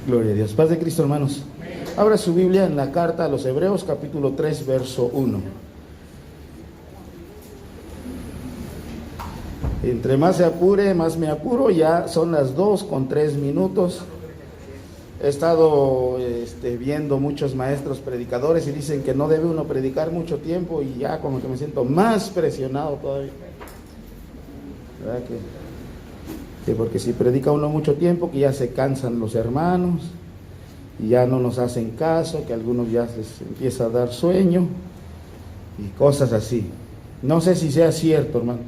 Gloria a Dios. Paz de Cristo, hermanos. Abra su Biblia en la carta a los Hebreos, capítulo 3, verso 1. Entre más se apure, más me apuro. Ya son las 2:03. He estado viendo muchos maestros predicadores y dicen que no debe uno predicar mucho tiempo, y ya como que me siento más presionado todavía. ¿Verdad que porque si predica uno mucho tiempo, que ya se cansan los hermanos y ya no nos hacen caso, que a algunos ya les empieza a dar sueño y cosas así? No sé si sea cierto, hermano.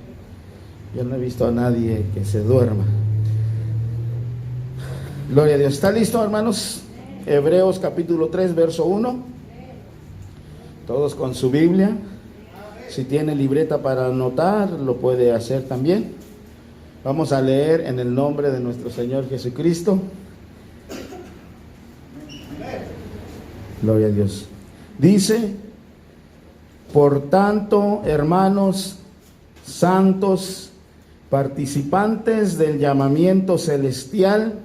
Yo no he visto a nadie que se duerma. Gloria a Dios. ¿Está listo, hermanos? Hebreos capítulo 3, verso 1. Todos con su Biblia. Si tiene libreta para anotar, lo puede hacer también. Vamos a leer en el nombre de nuestro Señor Jesucristo. Gloria a Dios. Dice: por tanto, hermanos santos, participantes del llamamiento celestial,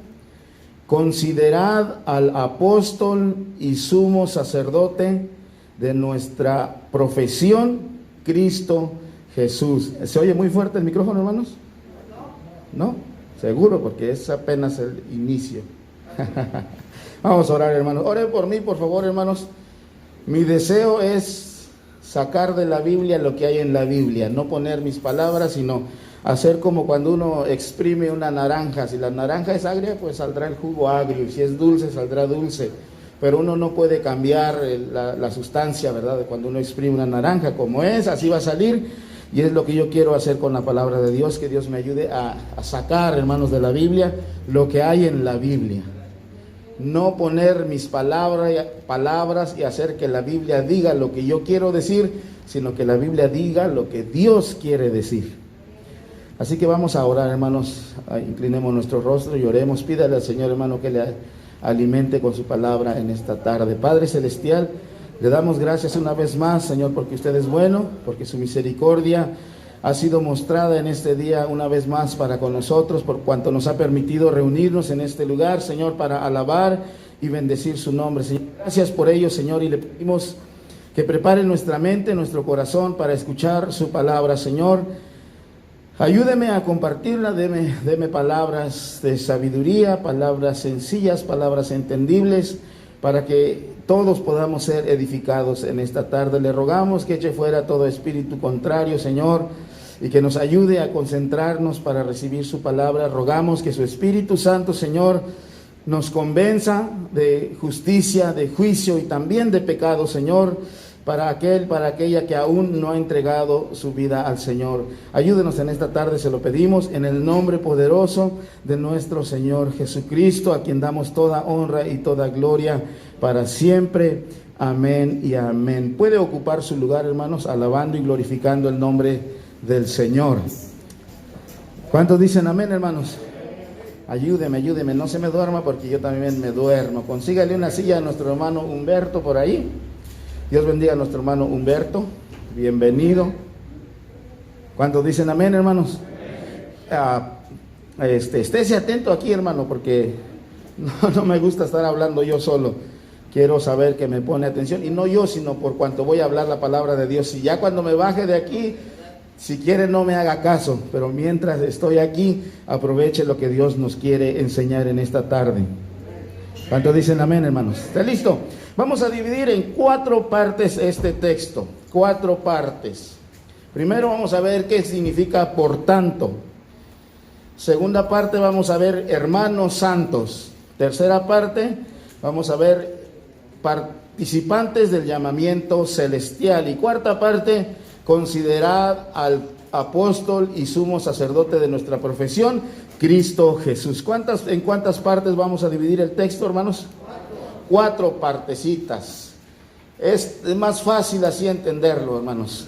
considerad al apóstol y sumo sacerdote de nuestra profesión, Cristo Jesús. ¿Se oye muy fuerte el micrófono, hermanos? ¿No? Seguro, porque es apenas el inicio. Vamos a orar, hermanos. Oren por mí, por favor, hermanos. Mi deseo es sacar de la Biblia lo que hay en la Biblia, no poner mis palabras, sino hacer como cuando uno exprime una naranja. Si la naranja es agria, pues saldrá el jugo agrio, y si es dulce, saldrá dulce. Pero uno no puede cambiar la sustancia, ¿verdad? De cuando uno exprime una naranja, como es, así va a salir. Y es lo que yo quiero hacer con la palabra de Dios, que Dios me ayude a sacar, hermanos, de la Biblia lo que hay en la Biblia. No poner mis palabras y hacer que la Biblia diga lo que yo quiero decir, sino que la Biblia diga lo que Dios quiere decir. Así que vamos a orar, hermanos. Inclinemos nuestro rostro y oremos. Pídale al Señor, hermano, que le alimente con su palabra en esta tarde. Padre celestial, le damos gracias una vez más, Señor, porque usted es bueno, porque su misericordia ha sido mostrada en este día una vez más para con nosotros, por cuanto nos ha permitido reunirnos en este lugar, Señor, para alabar y bendecir su nombre. Señor, gracias por ello, Señor, y le pedimos que prepare nuestra mente, nuestro corazón para escuchar su palabra, Señor. Ayúdeme a compartirla, deme palabras de sabiduría, palabras sencillas, palabras entendibles, para que todos podamos ser edificados en esta tarde. Le rogamos que eche fuera todo espíritu contrario, Señor, y que nos ayude a concentrarnos para recibir su palabra. Rogamos que su Espíritu Santo, Señor, nos convenza de justicia, de juicio y también de pecado, Señor, para aquella que aún no ha entregado su vida al Señor. Ayúdenos en esta tarde, se lo pedimos, en el nombre poderoso de nuestro Señor Jesucristo, a quien damos toda honra y toda gloria para siempre. Amén y amén. Puede ocupar su lugar, hermanos, alabando y glorificando el nombre del Señor. ¿Cuántos dicen amén, hermanos? Ayúdeme, no se me duerma, porque yo también me duermo. Consígale una silla a nuestro hermano Humberto por ahí. Dios bendiga a nuestro hermano Humberto, bienvenido. ¿Cuántos dicen amén, hermanos? Estése atento aquí, hermano, porque no me gusta estar hablando yo solo. Quiero saber que me pone atención, y no yo, sino por cuanto voy a hablar la palabra de Dios. Y ya cuando me baje de aquí, si quiere no me haga caso, pero mientras estoy aquí, aproveche lo que Dios nos quiere enseñar en esta tarde. ¿Cuántos dicen amén, hermanos? ¿Está listo? Vamos a dividir en 4 partes este texto, 4 partes. Primero vamos a ver qué significa por tanto. Segunda parte vamos a ver hermanos santos. Tercera parte vamos a ver participantes del llamamiento celestial. Y cuarta parte, considerad al apóstol y sumo sacerdote de nuestra profesión, Cristo Jesús. ¿En cuántas partes vamos a dividir el texto, hermanos? 4 partecitas. Es más fácil así entenderlo, hermanos.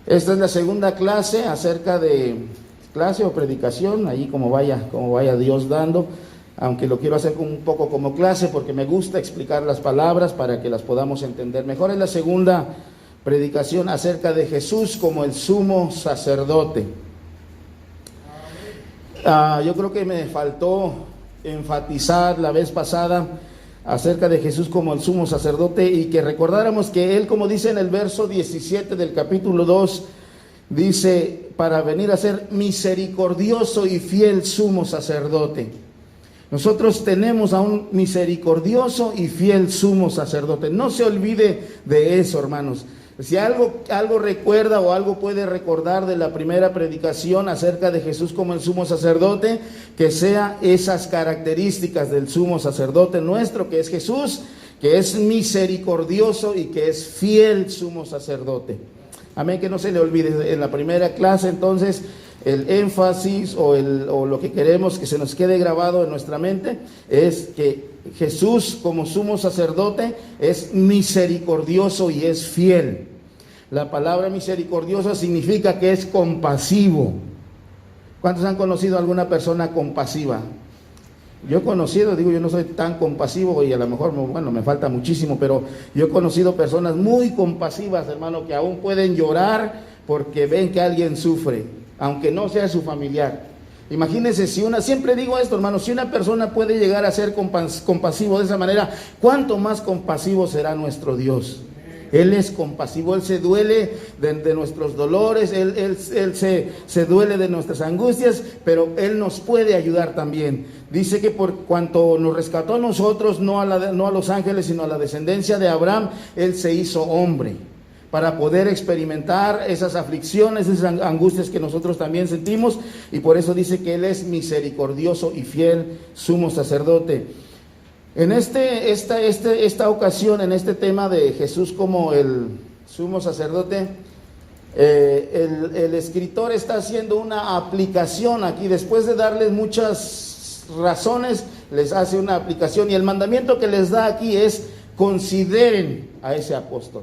Esta es la segunda clase acerca de clase o predicación, ahí como vaya Dios dando, aunque lo quiero hacer un poco como clase, porque me gusta explicar las palabras para que las podamos entender mejor. Es la segunda predicación acerca de Jesús como el sumo sacerdote. Yo creo que me faltó enfatizar la vez pasada acerca de Jesús como el sumo sacerdote, y que recordáramos que Él, como dice en el verso 17 del capítulo 2, dice, para venir a ser misericordioso y fiel sumo sacerdote. Nosotros tenemos a un misericordioso y fiel sumo sacerdote. No se olvide de eso, hermanos. Si algo recuerda o algo puede recordar de la primera predicación acerca de Jesús como el sumo sacerdote, que sea esas características del sumo sacerdote nuestro, que es Jesús, que es misericordioso y que es fiel sumo sacerdote. Amén, que no se le olvide en la primera clase. Entonces, el énfasis o lo que queremos que se nos quede grabado en nuestra mente es que Jesús como sumo sacerdote es misericordioso y es fiel. La palabra misericordioso significa que es compasivo. ¿Cuántos han conocido a alguna persona compasiva? Yo he conocido, yo no soy tan compasivo y a lo mejor, me falta muchísimo, pero yo he conocido personas muy compasivas, hermano, que aún pueden llorar porque ven que alguien sufre, aunque no sea su familiar. Imagínense, siempre digo esto, hermano, si una persona puede llegar a ser compasivo de esa manera, ¿cuánto más compasivo será nuestro Dios? Él es compasivo, Él se duele de nuestros dolores, Él se duele de nuestras angustias, pero Él nos puede ayudar también. Dice que por cuanto nos rescató a nosotros, no a los ángeles, sino a la descendencia de Abraham, Él se hizo hombre, para poder experimentar esas aflicciones, esas angustias que nosotros también sentimos, y por eso dice que Él es misericordioso y fiel sumo sacerdote. En esta ocasión, en este tema de Jesús como el sumo sacerdote, el escritor está haciendo una aplicación aquí. Después de darles muchas razones, les hace una aplicación, y el mandamiento que les da aquí es: consideren a ese apóstol.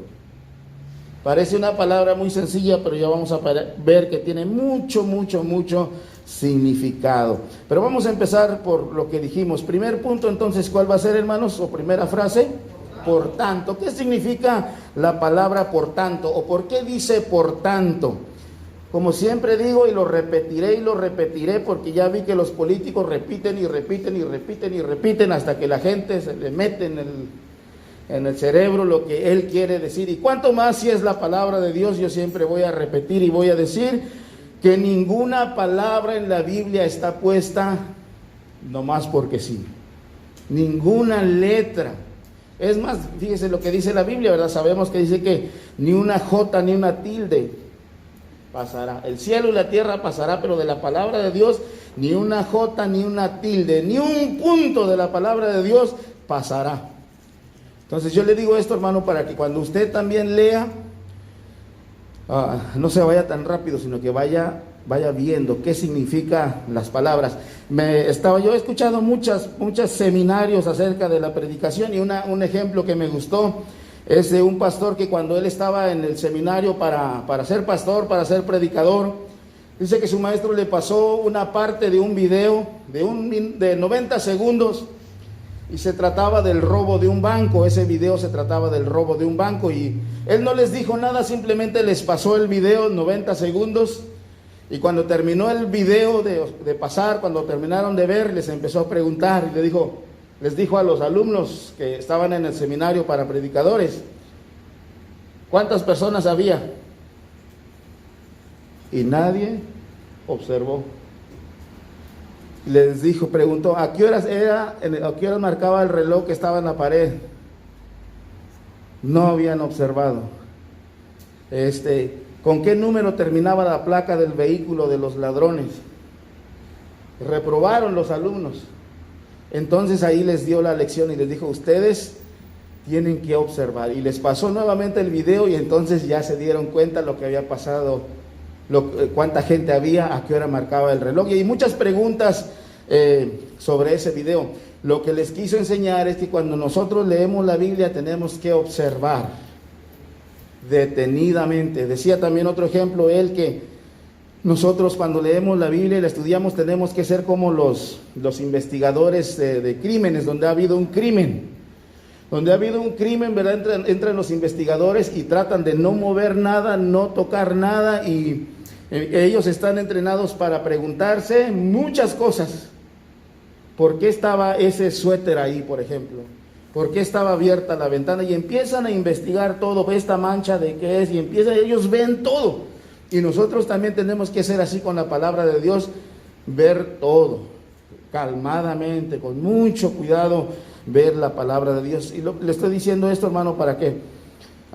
Parece una palabra muy sencilla, pero ya vamos a ver que tiene mucho significado. Pero vamos a empezar por lo que dijimos. Primer punto, entonces, ¿cuál va a ser, hermanos? O primera frase, por tanto. ¿Qué significa la palabra por tanto? ¿O por qué dice por tanto? Como siempre digo, y lo repetiré, porque ya vi que los políticos repiten hasta que la gente se le mete en el cerebro lo que él quiere decir. Y cuanto más si es la palabra de Dios, yo siempre voy a repetir y voy a decir que ninguna palabra en la Biblia está puesta nomás porque sí. Ninguna letra. Es más, fíjese lo que dice la Biblia, ¿verdad? Sabemos que dice que ni una jota ni una tilde pasará. El cielo y la tierra pasará, pero de la palabra de Dios ni una jota ni una tilde, ni un punto de la palabra de Dios pasará. Entonces yo le digo esto, hermano, para que cuando usted también lea, no se vaya tan rápido, sino que vaya viendo qué significan las palabras. Yo he escuchado muchos seminarios acerca de la predicación, y un ejemplo que me gustó es de un pastor que cuando él estaba en el seminario para ser pastor, para ser predicador, dice que su maestro le pasó una parte de un video de 90 segundos, y se trataba del robo de un banco. Ese video se trataba del robo de un banco, y él no les dijo nada, simplemente les pasó el video 90 segundos, y cuando terminó el video de pasar, cuando terminaron de ver, les empezó a preguntar, y les dijo a los alumnos que estaban en el seminario para predicadores, ¿cuántas personas había? Y nadie observó. Les preguntó, ¿a qué horas marcaba el reloj que estaba en la pared? No habían observado. ¿Con qué número terminaba la placa del vehículo de los ladrones? Reprobaron los alumnos. Entonces ahí les dio la lección y les dijo, ustedes tienen que observar. Y les pasó nuevamente el video, y entonces ya se dieron cuenta lo que había pasado, cuánta gente había, a qué hora marcaba el reloj. Y hay muchas preguntas sobre ese video. Lo que les quiso enseñar es que cuando nosotros leemos la Biblia tenemos que observar detenidamente. Decía también otro ejemplo él, que nosotros cuando leemos la Biblia y la estudiamos tenemos que ser como los investigadores de crímenes, donde ha habido un crimen. ¿Verdad? Entran los investigadores y tratan de no mover nada, no tocar nada, y ellos están entrenados para preguntarse muchas cosas. ¿por qué estaba ese suéter ahí, por ejemplo? ¿Por qué estaba abierta la ventana? Y empiezan a investigar todo, esta mancha de qué es, y ellos ven todo. Y nosotros también tenemos que ser así con la palabra de Dios, ver todo, calmadamente, con mucho cuidado, ver la palabra de Dios. Y le estoy diciendo esto, hermano, para que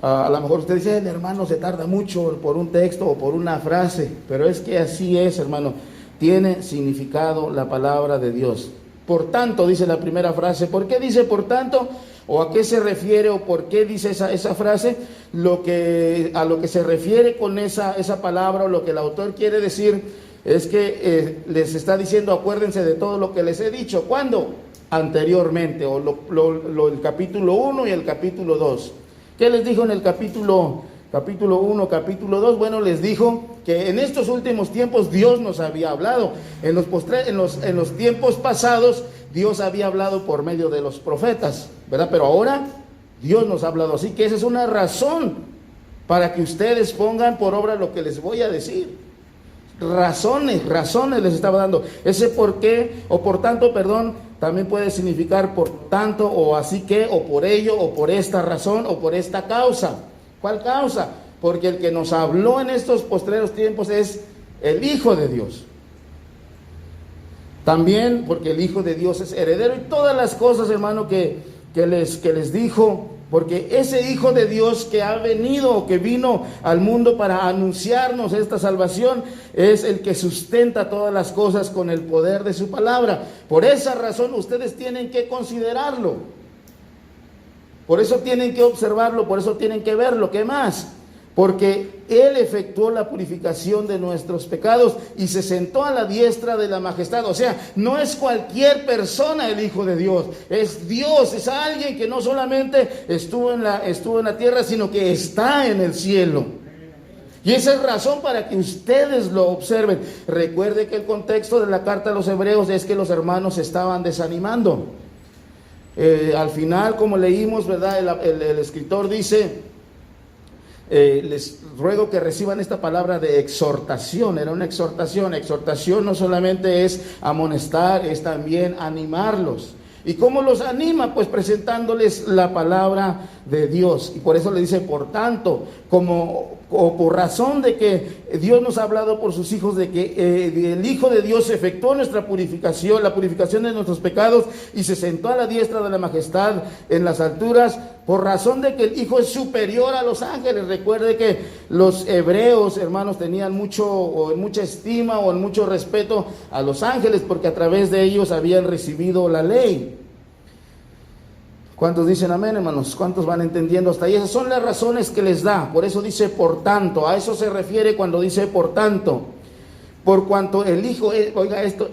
a lo mejor usted dice, el hermano se tarda mucho por un texto o por una frase, pero es que así es, hermano, tiene significado la palabra de Dios. Por tanto, dice la primera frase. ¿Por qué dice por tanto? ¿O a qué se refiere? ¿O por qué dice esa frase? A lo que se refiere con esa palabra, o lo que el autor quiere decir, es que les está diciendo, acuérdense de todo lo que les he dicho. ¿Cuándo? Anteriormente, o el capítulo 1 y el capítulo 2. ¿Qué les dijo en el capítulo 1, capítulo 2? Bueno, les dijo que en estos últimos tiempos Dios nos había hablado. En los tiempos pasados Dios había hablado por medio de los profetas, ¿verdad? Pero ahora Dios nos ha hablado. Así que esa es una razón para que ustedes pongan por obra lo que les voy a decir. Razones les estaba dando. Ese por qué, o por tanto, perdón, también puede significar por tanto, o así que, o por ello, o por esta razón, o por esta causa. ¿Cuál causa? Porque el que nos habló en estos postreros tiempos es el Hijo de Dios. También porque el Hijo de Dios es heredero, y todas las cosas, hermano, que les dijo, porque ese Hijo de Dios que ha venido, que vino al mundo para anunciarnos esta salvación, es el que sustenta todas las cosas con el poder de su palabra. Por esa razón ustedes tienen que considerarlo. Por eso tienen que observarlo, por eso tienen que verlo. ¿Qué más? Porque Él efectuó la purificación de nuestros pecados y se sentó a la diestra de la majestad. O sea, no es cualquier persona el Hijo de Dios, es Dios, es alguien que no solamente estuvo en la tierra, sino que está en el cielo. Y esa es razón para que ustedes lo observen. Recuerde que el contexto de la carta a los Hebreos es que los hermanos se estaban desanimando. Al final, como leímos, ¿verdad? El escritor dice, les ruego que reciban esta palabra de exhortación. Era una exhortación. Exhortación no solamente es amonestar, es también animarlos. ¿Y cómo los anima? Pues presentándoles la palabra de Dios. Y por eso le dice, por tanto, o por razón de que Dios nos ha hablado por sus hijos, de que el Hijo de Dios efectuó nuestra purificación, la purificación de nuestros pecados, y se sentó a la diestra de la majestad en las alturas, por razón de que el Hijo es superior a los ángeles. Recuerde que los hebreos, hermanos, tenían mucha estima o mucho respeto a los ángeles, porque a través de ellos habían recibido la ley. ¿Cuántos dicen amén, hermanos? ¿Cuántos van entendiendo hasta ahí? Esas son las razones que les da. Por eso dice por tanto. A eso se refiere cuando dice por tanto. Por cuanto el Hijo, oiga esto,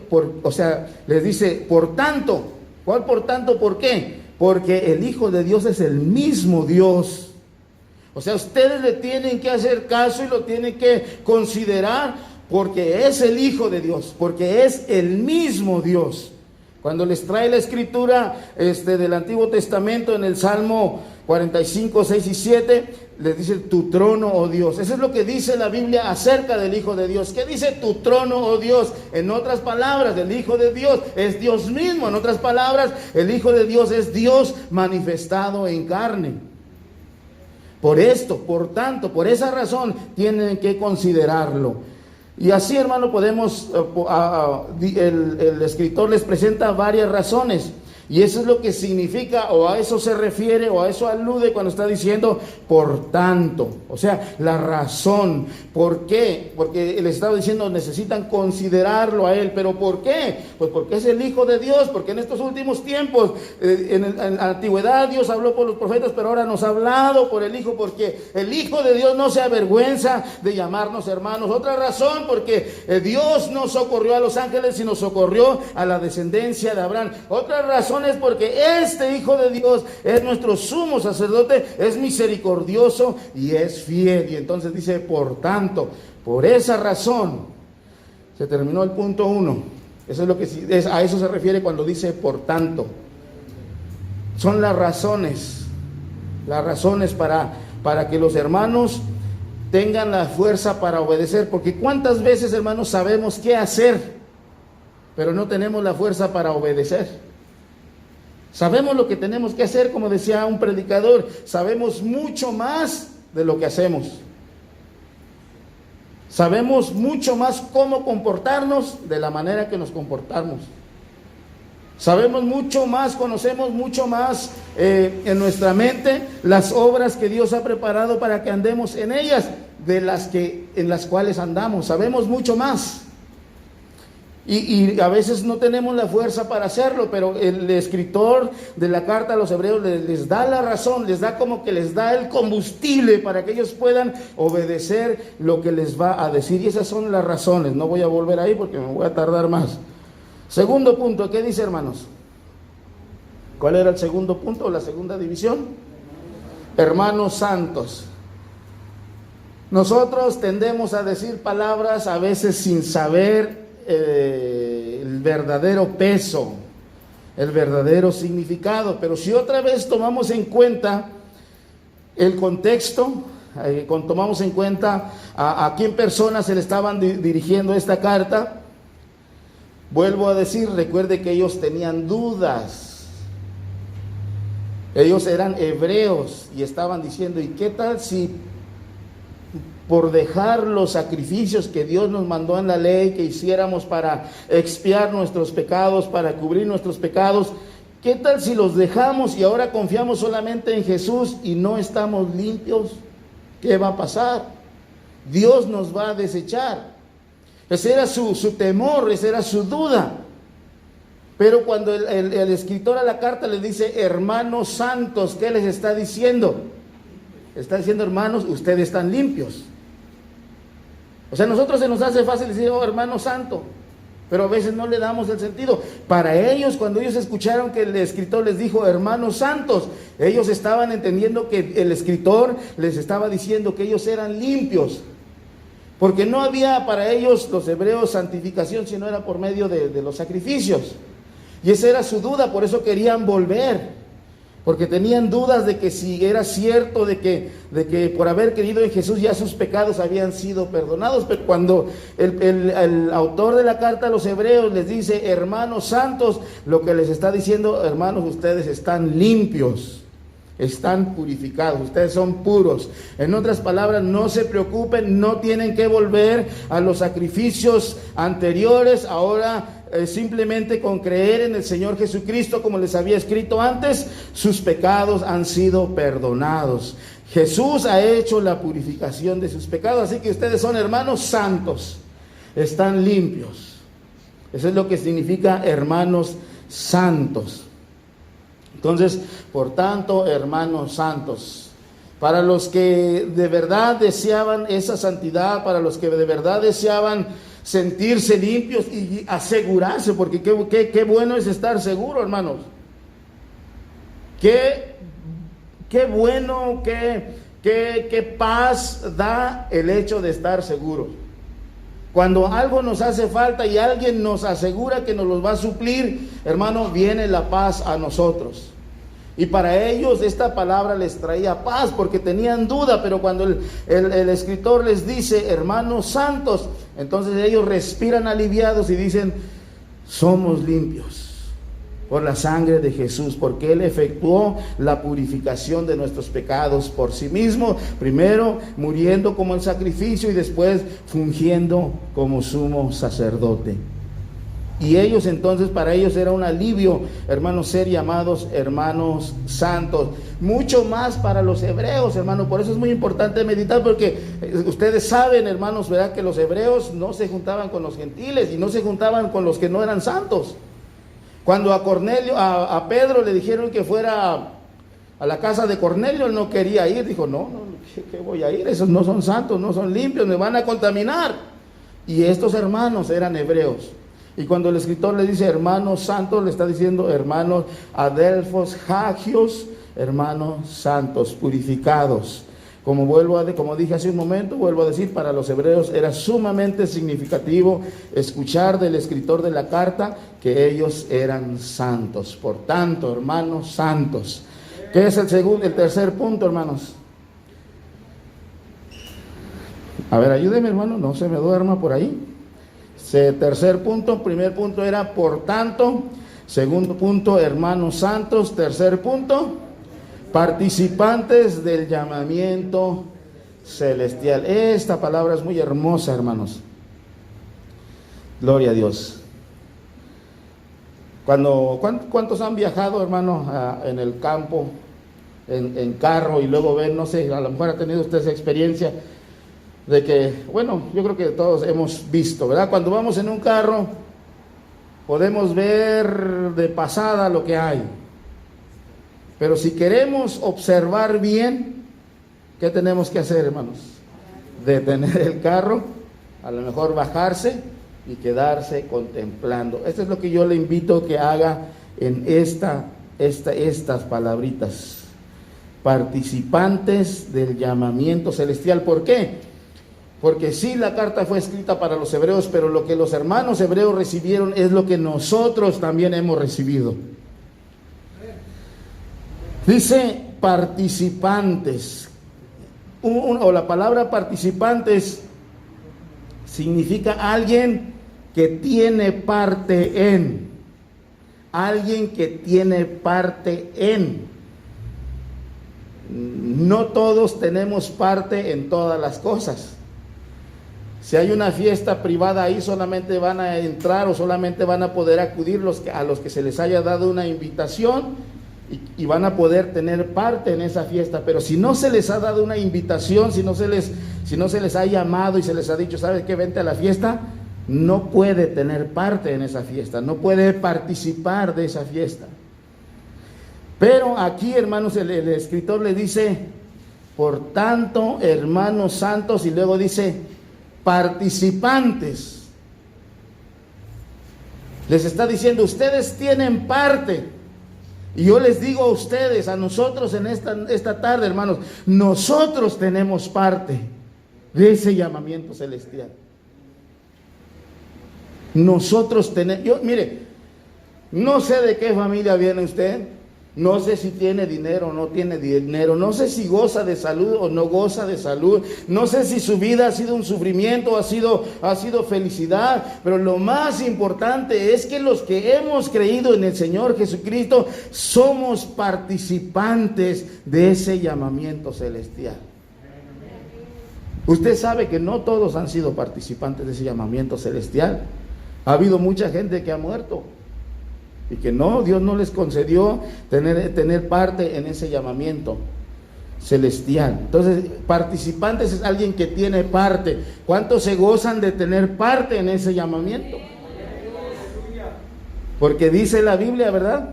les dice por tanto. ¿Cuál por tanto? ¿Por qué? Porque el Hijo de Dios es el mismo Dios. O sea, ustedes le tienen que hacer caso y lo tienen que considerar, porque es el Hijo de Dios, porque es el mismo Dios. Cuando les trae la escritura del Antiguo Testamento en el Salmo 45, 6 y 7, les dice tu trono, oh Dios. Eso es lo que dice la Biblia acerca del Hijo de Dios. ¿Qué dice tu trono, oh Dios? En otras palabras, el Hijo de Dios es Dios mismo. En otras palabras, el Hijo de Dios es Dios manifestado en carne. Por esto, por tanto, por esa razón, tienen que considerarlo. Y así, hermano, podemos, el escritor les presenta varias razones. Y eso es lo que significa, o a eso se refiere, o a eso alude cuando está diciendo por tanto. O sea, la razón. ¿Por qué? Porque el estado diciendo necesitan considerarlo a Él. ¿Pero por qué? Pues porque es el Hijo de Dios. Porque en estos últimos tiempos, en la antigüedad Dios habló por los profetas, pero ahora nos ha hablado por el Hijo. Porque el Hijo de Dios no se avergüenza de llamarnos hermanos. Otra razón, porque Dios no socorrió a los ángeles, sino socorrió a la descendencia de Abraham. Otra razón es porque este Hijo de Dios es nuestro sumo sacerdote, es misericordioso y es fiel. Y entonces dice, por tanto, por esa razón, se terminó el punto 1. Eso es lo que a eso se refiere cuando dice por tanto. Son las razones para que los hermanos tengan la fuerza para obedecer. Porque cuántas veces, hermanos, sabemos qué hacer, pero no tenemos la fuerza para obedecer. Sabemos lo que tenemos que hacer, como decía un predicador, sabemos mucho más de lo que hacemos. Sabemos mucho más cómo comportarnos de la manera que nos comportamos. Sabemos mucho más, conocemos mucho más en nuestra mente las obras que Dios ha preparado para que andemos en ellas, en las cuales andamos. Sabemos mucho más. Y a veces no tenemos la fuerza para hacerlo, pero el escritor de la carta a los hebreos les da la razón, les da el combustible para que ellos puedan obedecer lo que les va a decir. Y esas son las razones. No voy a volver ahí porque me voy a tardar más. Segundo punto, ¿qué dice, hermanos? ¿Cuál era el segundo punto o la segunda división? Hermanos santos. Nosotros tendemos a decir palabras a veces sin saber el verdadero peso, el verdadero significado, pero si otra vez tomamos en cuenta el contexto, tomamos en cuenta a quién personas se le estaban dirigiendo esta carta, vuelvo a decir, recuerde que ellos tenían dudas, ellos eran hebreos y estaban diciendo, ¿y qué tal si por dejar los sacrificios que Dios nos mandó en la ley que hiciéramos para expiar nuestros pecados, para cubrir nuestros pecados, qué tal si los dejamos y ahora confiamos solamente en Jesús y no estamos limpios? ¿Qué va a pasar? Dios nos va a desechar. Ese era su temor, esa era su duda. Pero cuando el escritor a la carta les dice, hermanos santos, ¿qué les está diciendo? Está diciendo, hermanos, ustedes están limpios. O sea, a nosotros se nos hace fácil decir, oh, hermano santo, pero a veces no le damos el sentido. Para ellos, cuando ellos escucharon que el escritor les dijo, hermanos santos, ellos estaban entendiendo que el escritor les estaba diciendo que ellos eran limpios. Porque no había para ellos, los hebreos, santificación, sino era por medio de los sacrificios. Y esa era su duda, por eso querían volver. Porque tenían dudas de que si era cierto, de que por haber creído en Jesús ya sus pecados habían sido perdonados. Pero cuando el autor de la carta a los hebreos les dice, hermanos santos, lo que les está diciendo, hermanos, ustedes están limpios, están purificados, ustedes son puros. En otras palabras, no se preocupen, no tienen que volver a los sacrificios anteriores. Ahora simplemente con creer en el Señor Jesucristo, como les había escrito antes, sus pecados han sido perdonados. Jesús ha hecho la purificación de sus pecados, así que ustedes son hermanos santos, están limpios. Eso es lo que significa hermanos santos. Entonces, por tanto, hermanos santos, para los que de verdad deseaban esa santidad, para los que de verdad deseaban sentirse limpios y asegurarse, porque qué bueno es estar seguro, hermanos. Qué bueno, qué paz da el hecho de estar seguros. Cuando algo nos hace falta y alguien nos asegura que nos los va a suplir, hermano, viene la paz a nosotros. Y para ellos esta palabra les traía paz porque tenían duda, pero cuando el escritor les dice, hermanos santos, entonces ellos respiran aliviados y dicen, somos limpios por la sangre de Jesús, porque Él efectuó la purificación de nuestros pecados por sí mismo, primero muriendo como el sacrificio y después fungiendo como sumo sacerdote. Y ellos entonces, para ellos era un alivio, hermanos, ser llamados hermanos santos. Mucho más para los hebreos, hermanos. Por eso es muy importante meditar, porque ustedes saben, hermanos, ¿verdad?, que los hebreos no se juntaban con los gentiles y no se juntaban con los que no eran santos. Cuando a Pedro le dijeron que fuera a la casa de Cornelio, él no quería ir. Dijo, no, ¿qué voy a ir? Esos no son santos, no son limpios, me van a contaminar. Y estos hermanos eran hebreos. Y cuando el escritor le dice hermanos santos, le está diciendo hermanos adelfos, hagios, hermanos santos, purificados. Como dije hace un momento, vuelvo a decir, para los hebreos era sumamente significativo escuchar del escritor de la carta que ellos eran santos. Por tanto, hermanos santos. ¿Qué es el tercer punto, hermanos? A ver, ayúdenme, hermano, no se me duerma por ahí. Tercer punto, primer punto era por tanto. Segundo punto, hermanos santos. Tercer punto, participantes del llamamiento celestial. Esta palabra es muy hermosa, hermanos. Gloria a Dios. ¿Cuántos han viajado, hermanos, en el campo, en carro, y luego ven, no sé, a lo mejor ha tenido usted esa experiencia de que, bueno, yo creo que todos hemos visto, ¿verdad? Cuando vamos en un carro, podemos ver de pasada lo que hay. Pero si queremos observar bien, ¿qué tenemos que hacer, hermanos? Detener el carro, a lo mejor bajarse y quedarse contemplando. Esto es lo que yo le invito a que haga en estas palabritas. Participantes del llamamiento celestial. ¿Por qué? Porque sí, la carta fue escrita para los hebreos, pero lo que los hermanos hebreos recibieron es lo que nosotros también hemos recibido. Dice participantes, o la palabra participantes significa alguien que tiene parte en, alguien que tiene parte en. No todos tenemos parte en todas las cosas. Si hay una fiesta privada ahí, solamente van a entrar o solamente van a poder acudir a los que se les haya dado una invitación y van a poder tener parte en esa fiesta. Pero si no se les ha dado una invitación, si no se les ha llamado y se les ha dicho, ¿sabes qué? Vente a la fiesta, no puede tener parte en esa fiesta, no puede participar de esa fiesta. Pero aquí, hermanos, el escritor le dice, por tanto, hermanos santos, y luego dice, participantes. Les está diciendo, ustedes tienen parte. Y yo les digo a ustedes, a nosotros en esta tarde, hermanos, nosotros tenemos parte de ese llamamiento celestial. Nosotros tenemos, mire, no sé de qué familia viene usted, no sé si tiene dinero o no tiene dinero, no sé si goza de salud o no goza de salud, no sé si su vida ha sido un sufrimiento o ha sido felicidad, pero lo más importante es que los que hemos creído en el Señor Jesucristo somos participantes de ese llamamiento celestial. Usted sabe que no todos han sido participantes de ese llamamiento celestial. Ha habido mucha gente que ha muerto y que no, Dios no les concedió tener parte en ese llamamiento celestial. Entonces, participantes es alguien que tiene parte. ¿Cuántos se gozan de tener parte en ese llamamiento? Porque dice la Biblia, ¿verdad?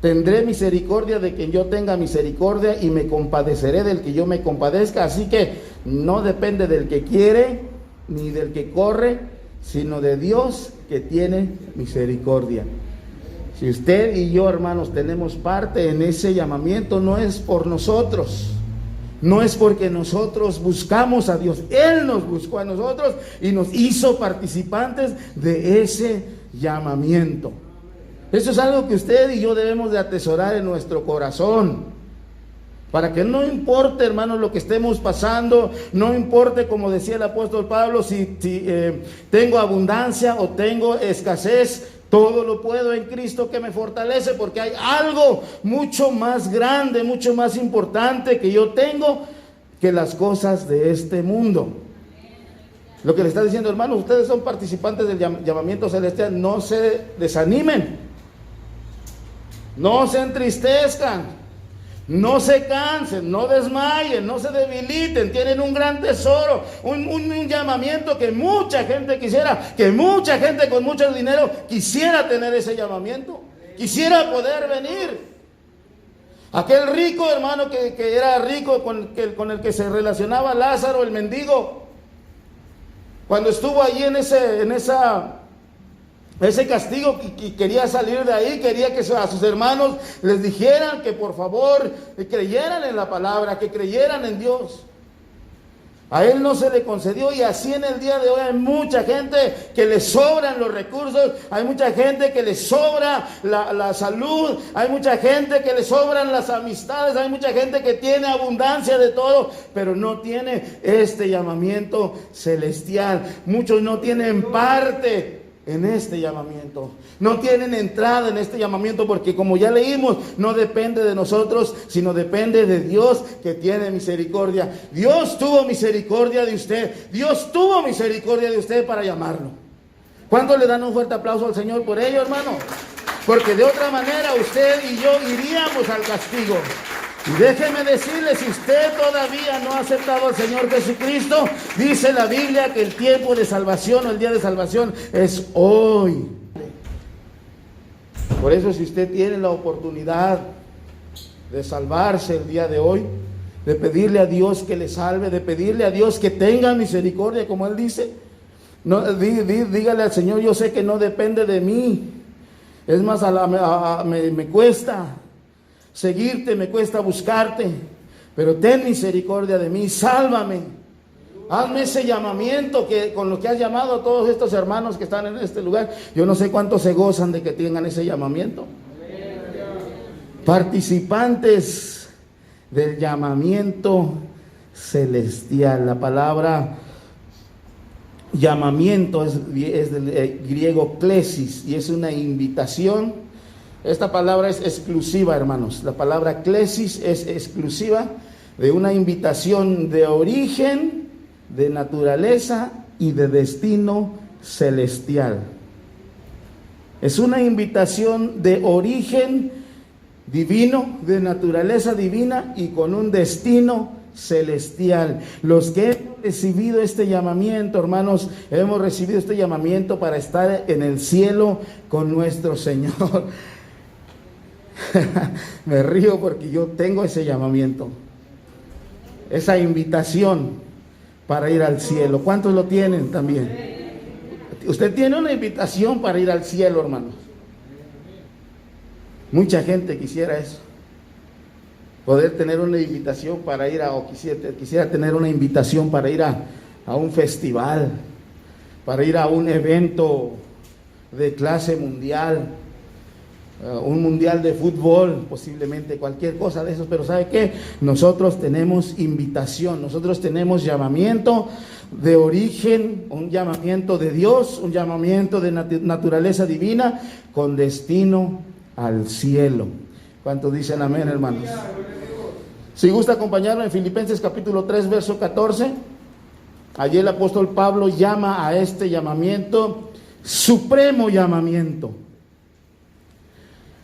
Tendré misericordia de quien yo tenga misericordia y me compadeceré del que yo me compadezca. Así que no depende del que quiere ni del que corre, sino de Dios que tiene misericordia. Si usted y yo, hermanos, tenemos parte en ese llamamiento, no es por nosotros, no es porque nosotros buscamos a Dios. Él nos buscó a nosotros y nos hizo participantes de ese llamamiento. Eso es algo que usted y yo debemos de atesorar en nuestro corazón. Para que no importe, hermanos, lo que estemos pasando, no importe, como decía el apóstol Pablo, si tengo abundancia o tengo escasez, todo lo puedo en Cristo que me fortalece, porque hay algo mucho más grande, mucho más importante que yo tengo que las cosas de este mundo. Lo que le está diciendo, hermanos, ustedes son participantes del llamamiento celestial, no se desanimen, no se entristezcan, no se cansen, no desmayen, no se debiliten. Tienen un gran tesoro, un llamamiento que mucha gente quisiera, que mucha gente con mucho dinero quisiera tener ese llamamiento, quisiera poder venir. Aquel rico, hermano, que era rico, con el que se relacionaba Lázaro, el mendigo, cuando estuvo allí en ese castigo, y quería salir de ahí, quería que a sus hermanos les dijeran que por favor creyeran en la palabra, que creyeran en Dios. A él no se le concedió, y así en el día de hoy hay mucha gente que le sobran los recursos, hay mucha gente que le sobra la salud, hay mucha gente que le sobran las amistades, hay mucha gente que tiene abundancia de todo, pero no tiene este llamamiento celestial. Muchos no tienen parte en este llamamiento, no tienen entrada en este llamamiento, porque como ya leímos, no depende de nosotros, sino depende de Dios, que tiene misericordia. Dios tuvo misericordia de usted, Dios tuvo misericordia de usted para llamarlo. ¿Cuántos le dan un fuerte aplauso al Señor por ello, hermano? Porque de otra manera usted y yo iríamos al castigo. Y déjeme decirle, si usted todavía no ha aceptado al Señor Jesucristo, dice la Biblia que el tiempo de salvación o el día de salvación es hoy. Por eso, si usted tiene la oportunidad de salvarse el día de hoy, de pedirle a Dios que le salve, de pedirle a Dios que tenga misericordia, como Él dice, no, dígale al Señor: yo sé que no depende de mí, es más, me cuesta seguirte, me cuesta buscarte, pero ten misericordia de mí, sálvame. Hazme ese llamamiento que con lo que has llamado a todos estos hermanos que están en este lugar. Yo no sé cuántos se gozan de que tengan ese llamamiento. Participantes del llamamiento celestial. La palabra llamamiento es del griego klesis, y es una invitación. Esta palabra es exclusiva, hermanos. La palabra klesis es exclusiva de una invitación de origen, de naturaleza y de destino celestial. Es una invitación de origen divino, de naturaleza divina y con un destino celestial. Los que hemos recibido este llamamiento, hermanos, hemos recibido este llamamiento para estar en el cielo con nuestro Señor. Me río porque yo tengo ese llamamiento, esa invitación para ir al cielo. ¿Cuántos lo tienen también? Usted tiene una invitación para ir al cielo, hermanos. Mucha gente quisiera eso, poder tener una invitación para ir o quisiera tener una invitación para ir a un festival, para ir a un evento de clase mundial, un mundial de fútbol, posiblemente cualquier cosa de esos. Pero ¿sabe qué? Nosotros tenemos invitación, nosotros tenemos llamamiento de origen, un llamamiento de Dios, un llamamiento de naturaleza divina con destino al cielo. ¿Cuántos dicen amén, hermanos? Si gusta acompañarme en Filipenses capítulo 3, verso 14. Allí el apóstol Pablo llama a este llamamiento supremo llamamiento.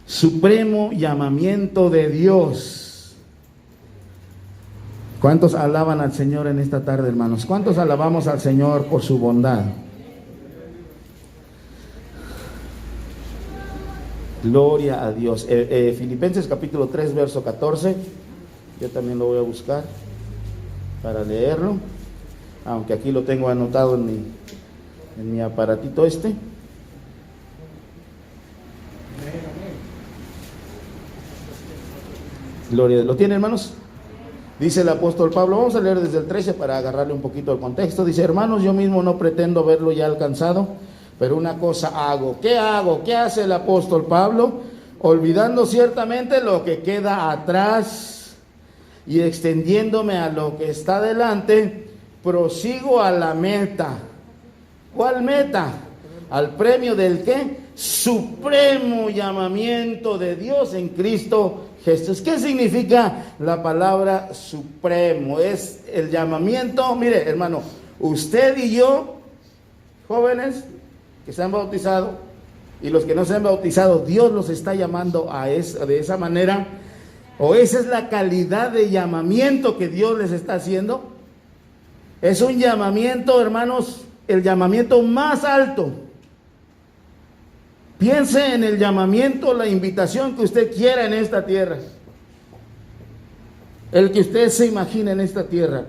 Supremo llamamiento de Dios. ¿Cuántos alaban al Señor en esta tarde, hermanos? ¿Cuántos alabamos al Señor por su bondad? Gloria a Dios. Filipenses capítulo 3, verso 14. Yo también lo voy a buscar para leerlo, aunque aquí lo tengo anotado en mi aparatito este. Gloria, ¿lo tienen, hermanos? Dice el apóstol Pablo, vamos a leer desde el 13 para agarrarle un poquito el contexto. Dice: hermanos, yo mismo no pretendo haberlo ya alcanzado, pero una cosa hago. ¿Qué hago? ¿Qué hace el apóstol Pablo? Olvidando ciertamente lo que queda atrás y extendiéndome a lo que está delante, prosigo a la meta. ¿Cuál meta? Al premio del ¿qué? Supremo llamamiento de Dios en Cristo Jesús. ¿Qué significa la palabra supremo? Es el llamamiento. Mire, hermano, usted y yo, jóvenes que se han bautizado y los que no se han bautizado, Dios los está llamando de esa manera, o esa es la calidad de llamamiento que Dios les está haciendo. Es un llamamiento, hermanos, el llamamiento más alto. Piense en el llamamiento, la invitación que usted quiera en esta tierra, el que usted se imagine en esta tierra.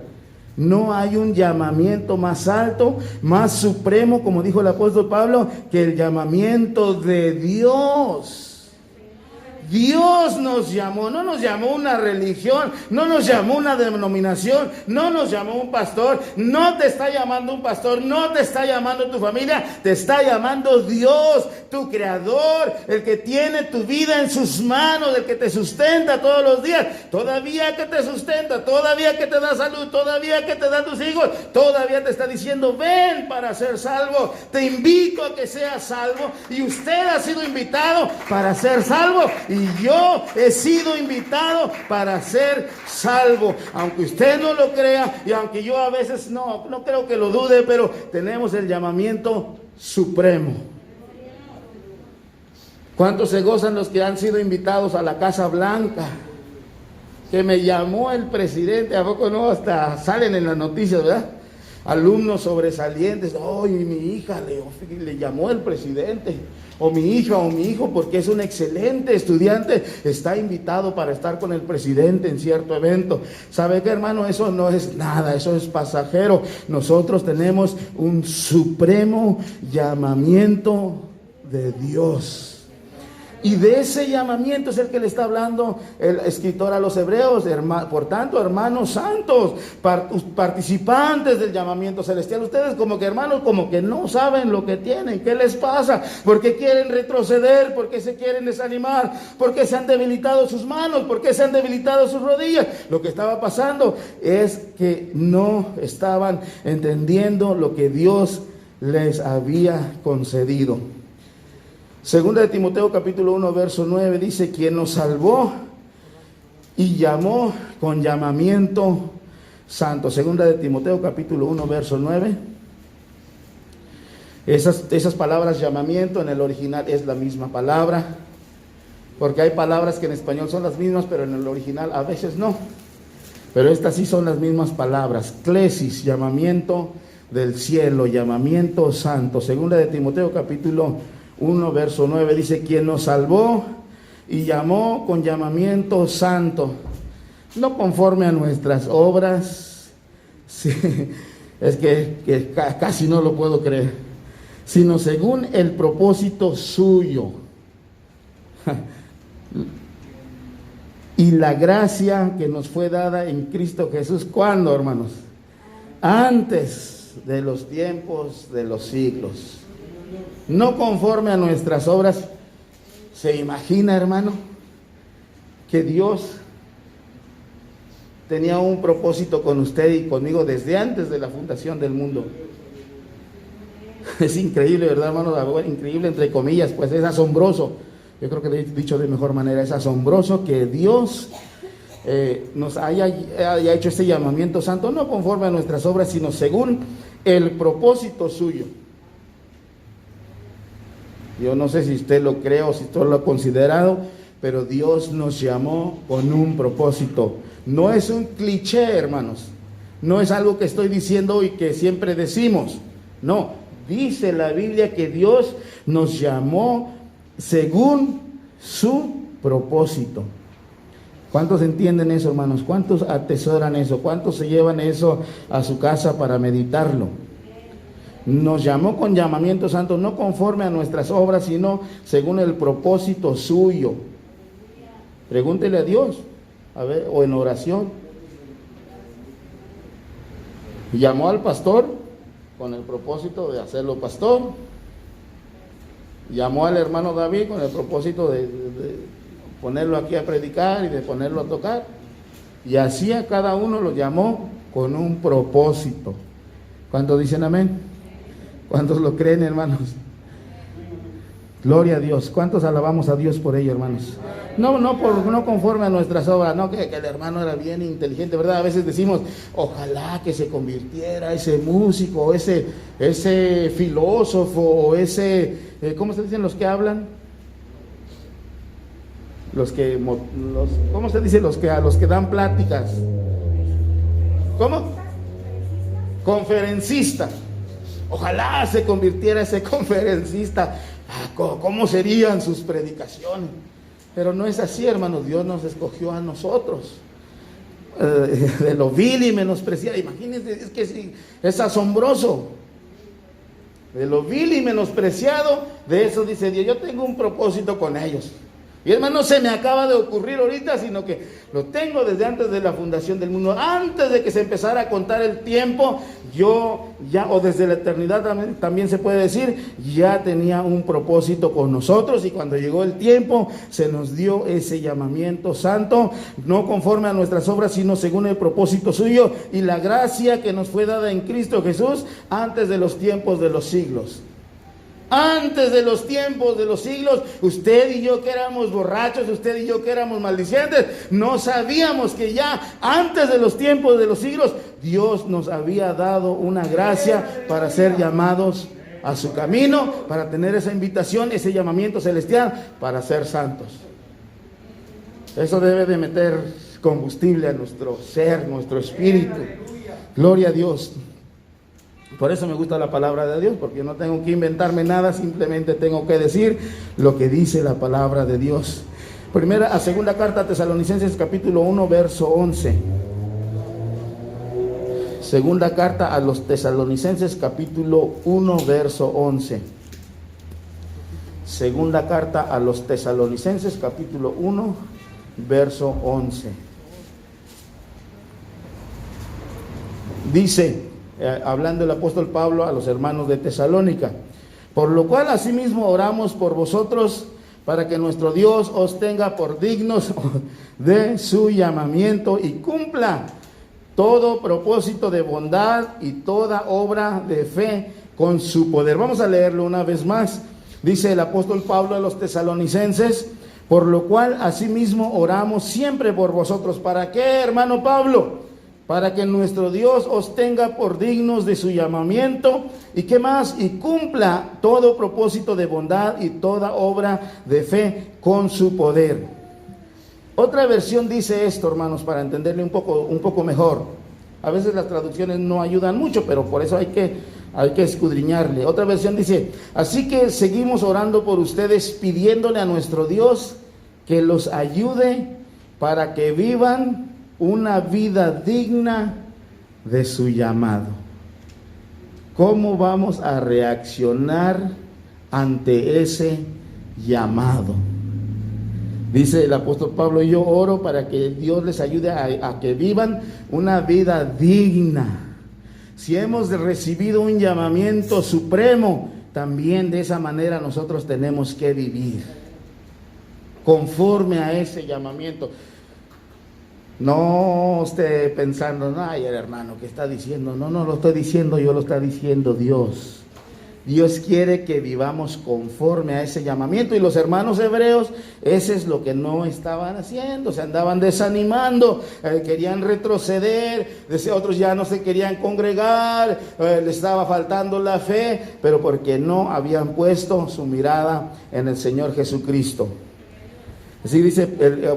No hay un llamamiento más alto, más supremo, como dijo el apóstol Pablo, que el llamamiento de Dios. Dios nos llamó, no nos llamó una religión, no nos llamó una denominación, no nos llamó un pastor, no te está llamando un pastor, no te está llamando tu familia, te está llamando Dios, tu creador, el que tiene tu vida en sus manos, el que te sustenta todos los días, todavía que te sustenta, todavía que te da salud, todavía que te da tus hijos, todavía te está diciendo, ven para ser salvo, te invito a que seas salvo, y usted ha sido invitado para ser salvo, y yo he sido invitado para ser salvo, aunque usted no lo crea, y aunque yo a veces no creo que lo dude, pero tenemos el llamamiento supremo. ¿Cuántos se gozan los que han sido invitados a la Casa Blanca? Que me llamó el presidente, ¿a poco no? Hasta salen en las noticias, ¿verdad? Alumnos sobresalientes, mi hija le llamó el presidente, o mi hija o mi hijo, porque es un excelente estudiante, está invitado para estar con el presidente en cierto evento. ¿Sabe qué, hermano? Eso no es nada, eso es pasajero. Nosotros tenemos un supremo llamamiento de Dios. Y de ese llamamiento es el que le está hablando el escritor a los hebreos. Por tanto, hermanos santos, participantes del llamamiento celestial, ustedes como que hermanos, como que no saben lo que tienen. ¿Qué les pasa? ¿Por qué quieren retroceder? ¿Por qué se quieren desanimar? ¿Por qué se han debilitado sus manos? ¿Por qué se han debilitado sus rodillas? Lo que estaba pasando es que no estaban entendiendo lo que Dios les había concedido. Segunda de Timoteo capítulo 1 verso 9 dice, quien nos salvó y llamó con llamamiento santo. Segunda de Timoteo capítulo 1 verso 9. Esas palabras llamamiento en el original es la misma palabra, porque hay palabras que en español son las mismas, pero en el original a veces no. Pero estas sí son las mismas palabras. Clesis, llamamiento del cielo, llamamiento santo. Segunda de Timoteo capítulo 1 verso 9 dice, quien nos salvó y llamó con llamamiento santo, no conforme a nuestras obras, sí, es que casi no lo puedo creer, sino según el propósito suyo y la gracia que nos fue dada en Cristo Jesús. ¿Cuándo, hermanos? Antes de los tiempos de los siglos. No conforme a nuestras obras. ¿Se imagina, hermano, que Dios tenía un propósito con usted y conmigo desde antes de la fundación del mundo? Es increíble, ¿verdad, hermano? Increíble entre comillas, pues es asombroso. Yo creo que lo he dicho de mejor manera. Es asombroso que Dios nos haya hecho este llamamiento santo, no conforme a nuestras obras, sino según el propósito suyo. Yo no sé si usted lo cree o si usted lo ha considerado, pero Dios nos llamó con un propósito. No es un cliché, hermanos. No es algo que estoy diciendo y que siempre decimos. No, dice la Biblia que Dios nos llamó según su propósito. ¿Cuántos entienden eso, hermanos? ¿Cuántos atesoran eso? ¿Cuántos se llevan eso a su casa para meditarlo? Nos llamó con llamamiento santo, no conforme a nuestras obras, sino según el propósito suyo. Pregúntele a Dios, a ver, o en oración. Llamó al pastor con el propósito de hacerlo pastor. Llamó al hermano David con el propósito de ponerlo aquí a predicar y de ponerlo a tocar. Y así a cada uno lo llamó con un propósito. ¿Cuántos dicen amén? ¿Cuántos lo creen, hermanos? Gloria a Dios. ¿Cuántos alabamos a Dios por ello, hermanos? No conforme a nuestras obras, no que el hermano era bien inteligente, ¿verdad? A veces decimos, ojalá que se convirtiera ese músico, ese filósofo, o ¿cómo se dicen los que hablan? ¿Cómo se dice a los que dan pláticas? ¿Cómo? Conferencista. Ojalá se convirtiera ese conferencista. ¿Cómo serían sus predicaciones? Pero no es así, hermanos. Dios nos escogió a nosotros. De lo vil y menospreciado. Imagínense, es que sí, es asombroso. De lo vil y menospreciado, de eso dice Dios, yo tengo un propósito con ellos. Y hermano, no se me acaba de ocurrir ahorita, sino que lo tengo desde antes de la fundación del mundo. Antes de que se empezara a contar el tiempo, yo ya, o desde la eternidad también se puede decir, ya tenía un propósito con nosotros. Y cuando llegó el tiempo, se nos dio ese llamamiento santo, no conforme a nuestras obras, sino según el propósito suyo y la gracia que nos fue dada en Cristo Jesús antes de los tiempos de los siglos. Antes de los tiempos de los siglos, usted y yo que éramos borrachos, usted y yo que éramos maldicientes, no sabíamos que ya antes de los tiempos de los siglos, Dios nos había dado una gracia para ser llamados a su camino, para tener esa invitación, ese llamamiento celestial, para ser santos. Eso debe de meter combustible a nuestro ser, nuestro espíritu. Gloria a Dios. Por eso me gusta la palabra de Dios, porque no tengo que inventarme nada, simplemente tengo que decir lo que dice la palabra de Dios. Segunda carta a Tesalonicenses capítulo 1 verso 11. Segunda carta a los Tesalonicenses capítulo 1 verso 11. Segunda carta a los Tesalonicenses capítulo 1 verso 11. Dice, hablando el apóstol Pablo a los hermanos de Tesalónica: por lo cual asimismo oramos por vosotros, para que nuestro Dios os tenga por dignos de su llamamiento y cumpla todo propósito de bondad y toda obra de fe con su poder. Vamos a leerlo una vez más. Dice el apóstol Pablo a los tesalonicenses: por lo cual asimismo oramos siempre por vosotros. ¿Para qué, hermano Pablo? Para que nuestro Dios os tenga por dignos de su llamamiento. ¿Y qué más? Y cumpla todo propósito de bondad y toda obra de fe con su poder. Otra versión dice esto, hermanos, para entenderle un poco mejor. A veces las traducciones no ayudan mucho, pero por eso hay que escudriñarle. Otra versión dice: así que seguimos orando por ustedes, pidiéndole a nuestro Dios que los ayude para que vivan una vida digna de su llamado. ¿Cómo vamos a reaccionar ante ese llamado? Dice el apóstol Pablo: yo oro para que Dios les ayude a que vivan una vida digna. Si hemos recibido un llamamiento supremo, también de esa manera nosotros tenemos que vivir conforme a ese llamamiento. No esté pensando: ay, el hermano que está diciendo. No lo estoy diciendo yo, lo está diciendo Dios. Dios quiere que vivamos conforme a ese llamamiento. Y los hermanos hebreos, ese es lo que no estaban haciendo. Se andaban desanimando, querían retroceder, otros ya no se querían congregar, les estaba faltando la fe, pero porque no habían puesto su mirada en el Señor Jesucristo. Así dice,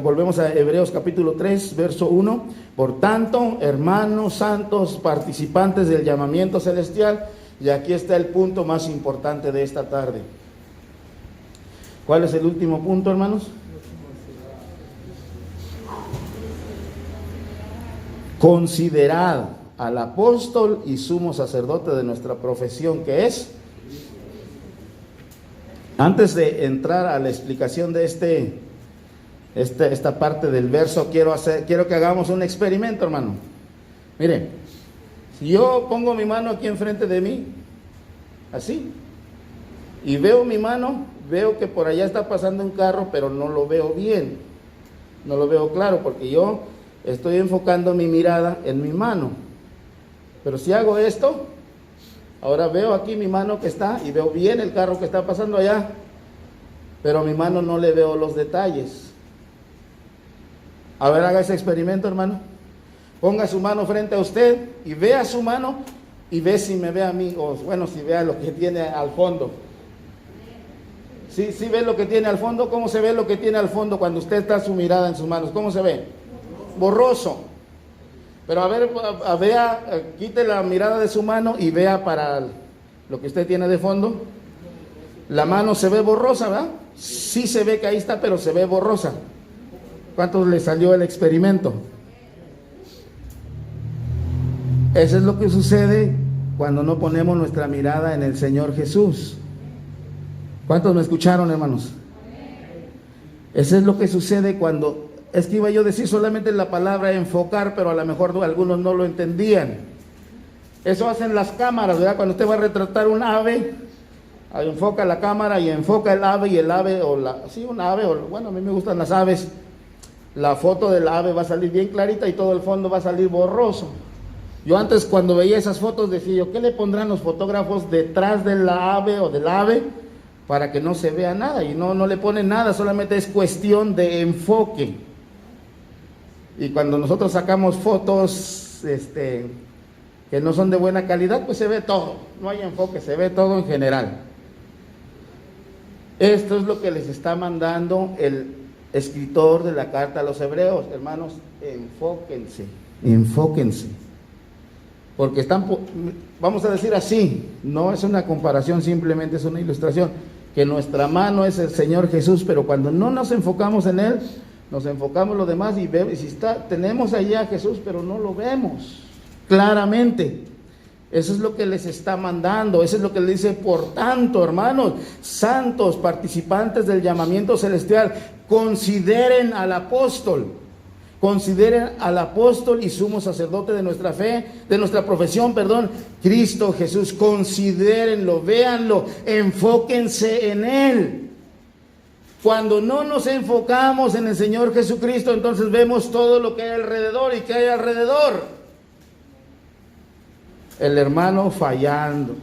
volvemos a Hebreos capítulo 3, verso 1. Por tanto, hermanos santos, participantes del llamamiento celestial, y aquí está el punto más importante de esta tarde. ¿Cuál es el último punto, hermanos? Considerad al apóstol y sumo sacerdote de nuestra profesión, que es. Antes de entrar a la explicación de esta parte del verso, quiero que hagamos un experimento, hermano. Mire, si yo pongo mi mano aquí enfrente de mí, así, y veo mi mano, veo que por allá está pasando un carro, pero no lo veo bien, no lo veo claro, porque yo estoy enfocando mi mirada en mi mano. Pero si hago esto, ahora veo aquí mi mano que está, y veo bien el carro que está pasando allá, pero a mi mano no le veo los detalles. A ver, haga ese experimento, hermano. Ponga su mano frente a usted y vea su mano y ve si me ve a mí, o bueno, si vea lo que tiene al fondo. ¿Sí ve lo que tiene al fondo? ¿Cómo se ve lo que tiene al fondo cuando usted está su mirada en sus manos? ¿Cómo se ve? Borroso. Pero a ver, vea, quite la mirada de su mano y vea para lo que usted tiene de fondo. La mano se ve borrosa, ¿verdad? Sí se ve que ahí está, pero se ve borrosa. ¿Cuántos le salió el experimento? Eso es lo que sucede cuando no ponemos nuestra mirada en el Señor Jesús. ¿Cuántos me escucharon, hermanos? Eso es lo que sucede cuando, es que iba yo a decir solamente la palabra enfocar, pero a lo mejor algunos no lo entendían. Eso hacen las cámaras, ¿verdad? Cuando usted va a retratar un ave, ahí enfoca la cámara y enfoca el ave, y el ave, un ave, bueno, a mí me gustan las aves, la foto del ave va a salir bien clarita y todo el fondo va a salir borroso. Yo antes, cuando veía esas fotos, decía yo, ¿qué le pondrán los fotógrafos detrás de la ave o del ave para que no se vea nada? Y no le ponen nada, solamente es cuestión de enfoque. Y cuando nosotros sacamos fotos que no son de buena calidad, pues se ve todo, no hay enfoque, se ve todo en general. Esto es lo que les está mandando el escritor de la carta a los hebreos. Hermanos, enfóquense. Porque vamos a decir así, no es una comparación, simplemente es una ilustración, que nuestra mano es el Señor Jesús, pero cuando no nos enfocamos en Él, nos enfocamos en lo demás y vemos, tenemos allá a Jesús, pero no lo vemos claramente. Eso es lo que les está mandando, eso es lo que le dice: por tanto, hermanos, santos, participantes del llamamiento celestial, consideren al apóstol y sumo sacerdote de nuestra fe, de nuestra profesión, Cristo Jesús. Considérenlo, véanlo, enfóquense en Él. Cuando no nos enfocamos en el Señor Jesucristo, entonces vemos todo lo que hay alrededor. ¿Y qué hay alrededor? El hermano fallando,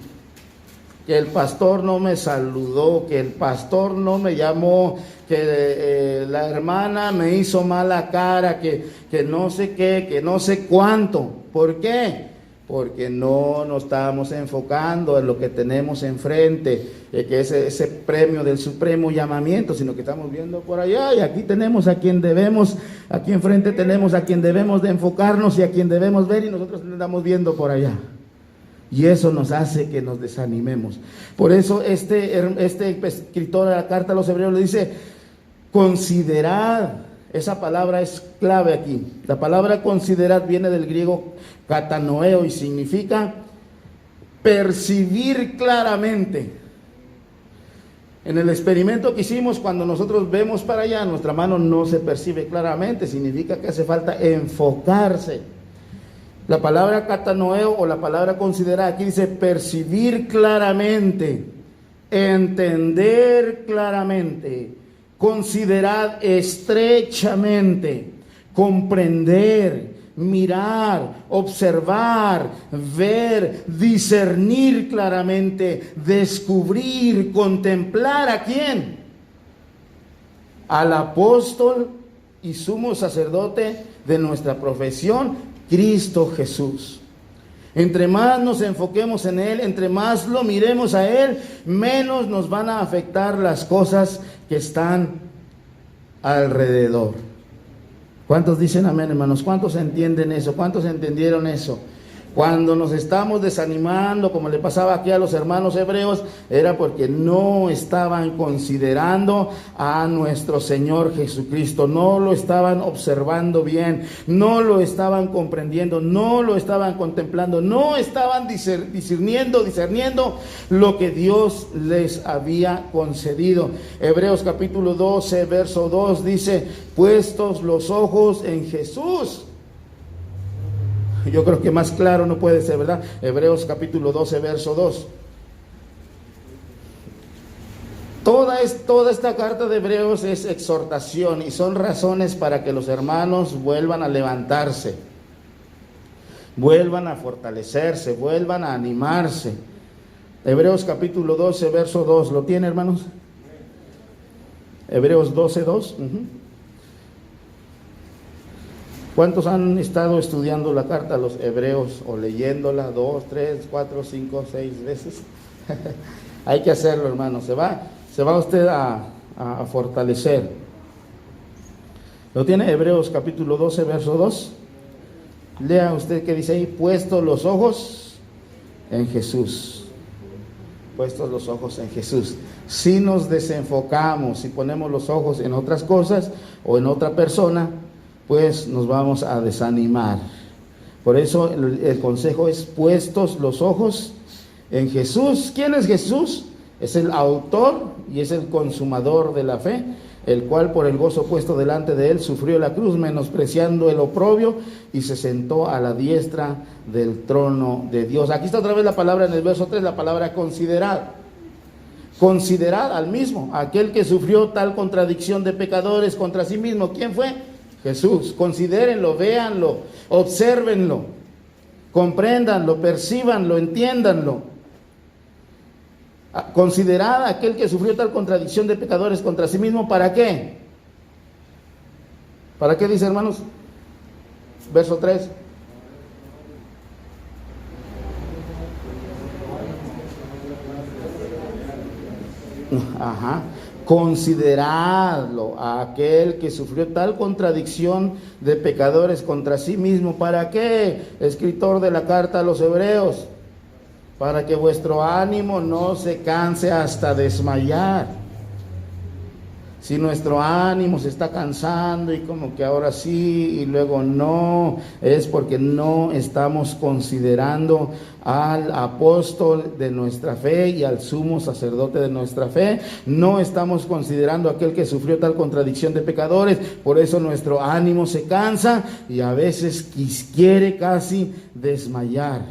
que el pastor no me saludó, que el pastor no me llamó, que la hermana me hizo mala cara, que no sé qué, que no sé cuánto. ¿Por qué? Porque no nos estamos enfocando en lo que tenemos enfrente, que es ese premio del supremo llamamiento, sino que estamos viendo por allá, y aquí tenemos a quien debemos, aquí enfrente tenemos a quien debemos de enfocarnos y a quien debemos ver, y nosotros andamos viendo por allá. Y eso nos hace que nos desanimemos. Por eso este escritor de la carta a los hebreos le dice: considerad. Esa palabra es clave aquí. La palabra considerad viene del griego katanoeo y significa percibir claramente. En el experimento que hicimos, cuando nosotros vemos para allá, nuestra mano no se percibe claramente, significa que hace falta enfocarse. La palabra katanoeo o la palabra considerar aquí dice percibir claramente, entender claramente, considerad estrechamente, comprender, mirar, observar, ver, discernir claramente, descubrir, contemplar. ¿A quién? Al apóstol y sumo sacerdote de nuestra profesión, Cristo Jesús. Entre más nos enfoquemos en Él, entre más lo miremos a Él, menos nos van a afectar las cosas que están alrededor. ¿Cuántos dicen amén, hermanos? ¿Cuántos entienden eso? ¿Cuántos entendieron eso? Cuando nos estamos desanimando, como le pasaba aquí a los hermanos hebreos, era porque no estaban considerando a nuestro Señor Jesucristo, no lo estaban observando bien, no estaban comprendiendo, no lo estaban contemplando, no estaban discerniendo lo que Dios les había concedido. Hebreos capítulo 12, verso 2 dice: puestos los ojos en Jesús. Yo creo que más claro no puede ser, ¿verdad? Hebreos capítulo 12, verso 2. Toda esta carta de Hebreos es exhortación y son razones para que los hermanos vuelvan a levantarse, vuelvan a fortalecerse, vuelvan a animarse. Hebreos capítulo 12, verso 2. ¿Lo tiene, hermanos? Hebreos 12, 2. ¿Cuántos han estado estudiando la carta a los hebreos o leyéndola 2, 3, 4, 5, 6 veces? Hay que hacerlo, hermano. Se va usted a fortalecer. ¿Lo tiene? Hebreos capítulo 12, verso 2. Lea usted que dice ahí: puestos los ojos en Jesús. Puestos los ojos en Jesús. Si nos desenfocamos, si ponemos los ojos en otras cosas o en otra persona, pues nos vamos a desanimar. Por eso el consejo es: puestos los ojos en Jesús. ¿Quién es Jesús? Es el autor y es el consumador de la fe, el cual por el gozo puesto delante de él sufrió la cruz, menospreciando el oprobio, y se sentó a la diestra del trono de Dios. Aquí está otra vez la palabra en el verso 3, la palabra considerar. Considerad al mismo, aquel que sufrió tal contradicción de pecadores contra sí mismo. ¿Quién fue? Jesús. Considérenlo, véanlo, obsérvenlo, compréndanlo, percíbanlo, entiéndanlo. Considerad a aquel que sufrió tal contradicción de pecadores contra sí mismo. ¿Para qué? ¿Para qué dice, hermanos? Verso 3. Ajá. Consideradlo a aquel que sufrió tal contradicción de pecadores contra sí mismo. ¿Para qué? Escritor de la carta a los Hebreos, para que vuestro ánimo no se canse hasta desmayar. Si nuestro ánimo se está cansando y como que ahora sí y luego no, es porque no estamos considerando al apóstol de nuestra fe y al sumo sacerdote de nuestra fe. No estamos considerando a aquel que sufrió tal contradicción de pecadores. Por eso nuestro ánimo se cansa y a veces quiere casi desmayar.